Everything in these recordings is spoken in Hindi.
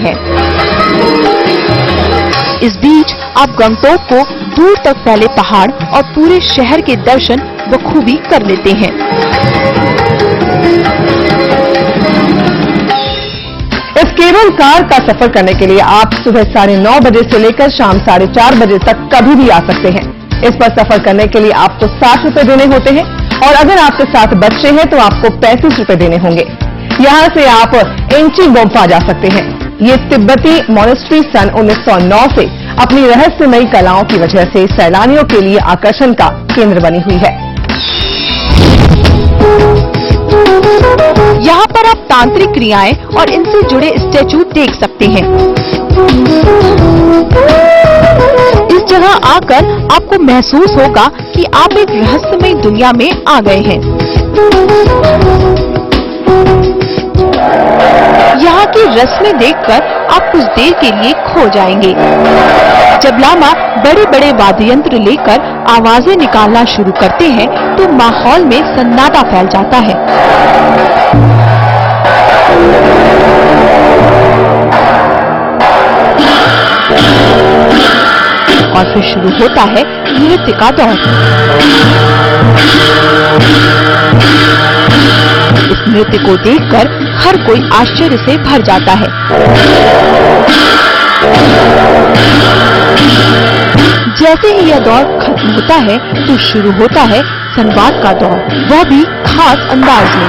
हैं। इस बीच आप गंगटोक को दूर तक फैले पहाड़ और पूरे शहर के दर्शन बखूबी कर लेते हैं। इस केबल कार का सफर करने के लिए आप सुबह 9:30 बजे से लेकर शाम 4:30 बजे तक कभी भी आ सकते हैं। इस पर सफर करने के लिए आपको 60 रुपए देने होते हैं और अगर आपके साथ बच्चे हैं तो आपको 35 रुपए देने होंगे। यहाँ से आप एंची गुम्फा जा सकते हैं। ये तिब्बती मॉनेस्ट्री सन 1909 से अपनी रहस्यमयी कलाओं की वजह से सैलानियों के लिए आकर्षण का केंद्र बनी हुई है। यहाँ पर आप तांत्रिक क्रियाएं और इनसे जुड़े स्टैचू देख सकते हैं। इस जगह आकर आपको महसूस होगा कि आप एक रहस्यमय दुनिया में आ गए हैं। यहाँ की रस्में देखकर आप कुछ देर के लिए खो जाएंगे। जब लामा बड़े बड़े वाद्य यंत्र लेकर आवाजें निकालना शुरू करते हैं तो माहौल में सन्नाटा फैल जाता है। और फिर शुरू होता है नृत्य का दौर। इस नृत्य को देखकर हर कोई आश्चर्य से भर जाता है। जैसे ही यह दौर खत्म होता है तो शुरू होता है संवाद का दौर, वह भी खास अंदाज में।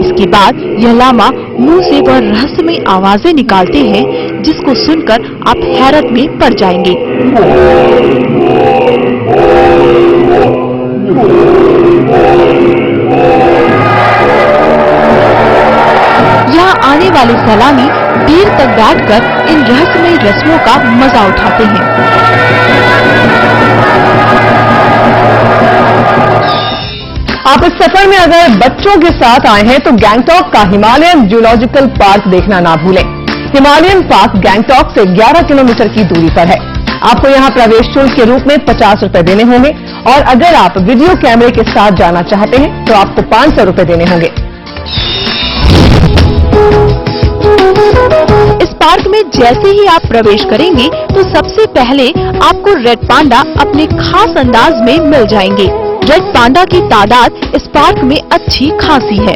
इसके बाद यह लामा मुंह से वह रहस्यमय आवाजें निकालते हैं जिसको सुनकर आप हैरत में पड़ जाएंगे। यहाँ आने वाले सैलानी देर तक बैठकर इन रहस्यमय रस्मों का मजा उठाते हैं। आप इस सफर में अगर बच्चों के साथ आए हैं तो गैंगटॉक का हिमालयन जूलॉजिकल पार्क देखना ना भूलें। हिमालयन पार्क गैंगटॉक से 11 किलोमीटर की दूरी पर है। आपको यहाँ प्रवेश शुल्क के रूप में 50 रुपए देने होंगे और अगर आप वीडियो कैमरे के साथ जाना चाहते हैं तो आपको 500 रुपए देने होंगे। इस पार्क में जैसे ही आप प्रवेश करेंगे तो सबसे पहले आपको रेड पांडा अपने खास अंदाज में मिल जाएंगे। रेड पांडा की तादाद इस पार्क में अच्छी खासी है।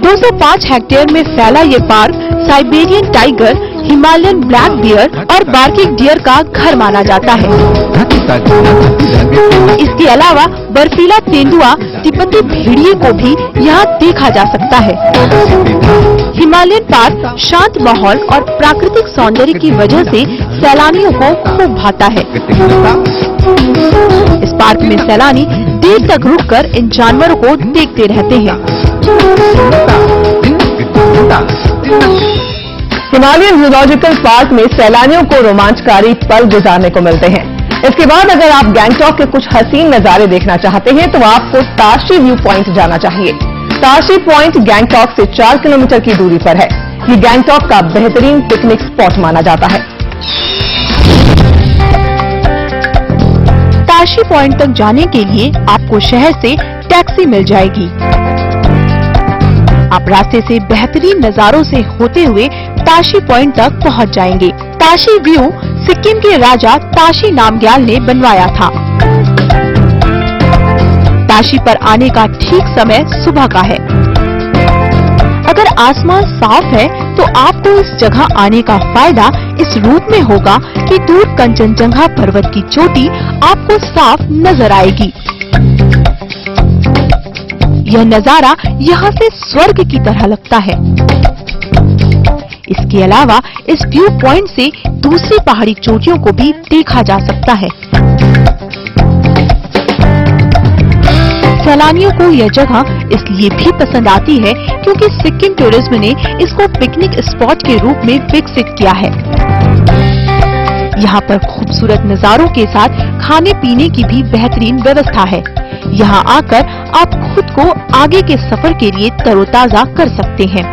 205 हेक्टेयर में फैला ये park Siberian tiger, Himalayan black bear और बार्किंग डियर का घर माना जाता है। इसके अलावा बर्फीला तेंदुआ, तिब्बती भेड़िए को भी यहाँ देखा जा सकता है। हिमालयन पार्क शांत माहौल और प्राकृतिक सौंदर्य की वजह से सैलानियों को खूब भाता है। इस पार्क में सैलानी देर तक रुककर इन जानवरों को देखते रहते हैं। हिमालयन जूलॉजिकल पार्क में सैलानियों को रोमांचकारी पल गुजारने को मिलते हैं। इसके बाद अगर आप गैंगटॉक के कुछ हसीन नजारे देखना चाहते हैं तो आपको ताशी व्यू पॉइंट जाना चाहिए। ताशी पॉइंट गैंगटॉक से 4 किलोमीटर की दूरी पर है। ये गैंगटॉक का बेहतरीन पिकनिक स्पॉट माना जाता है। ताशी पॉइंट तक जाने के लिए आपको शहर से टैक्सी मिल जाएगी। आप रास्ते से बेहतरीन नजारों से होते हुए ताशी पॉइंट तक पहुंच जाएंगे। ताशी व्यू सिक्किम के राजा ताशी नामग्याल ने बनवाया था। ताशी पर आने का ठीक समय सुबह का है। अगर आसमान साफ है तो आपको इस जगह आने का फायदा इस रूप में होगा कि दूर कंचनजंगा पर्वत की चोटी आपको साफ नजर आएगी। यह नजारा यहाँ से स्वर्ग की तरह लगता है। इसके अलावा इस व्यू पॉइंट से दूसरी पहाड़ी चोटियों को भी देखा जा सकता है। सैलानियों को यह जगह इसलिए भी पसंद आती है क्योंकि सिक्किम टूरिज्म ने इसको पिकनिक स्पॉट के रूप में विकसित किया है। यहाँ पर खूबसूरत नजारों के साथ खाने पीने की भी बेहतरीन व्यवस्था है। यहाँ आकर आप खुद को आगे के सफर के लिए तरोताजा कर सकते हैं।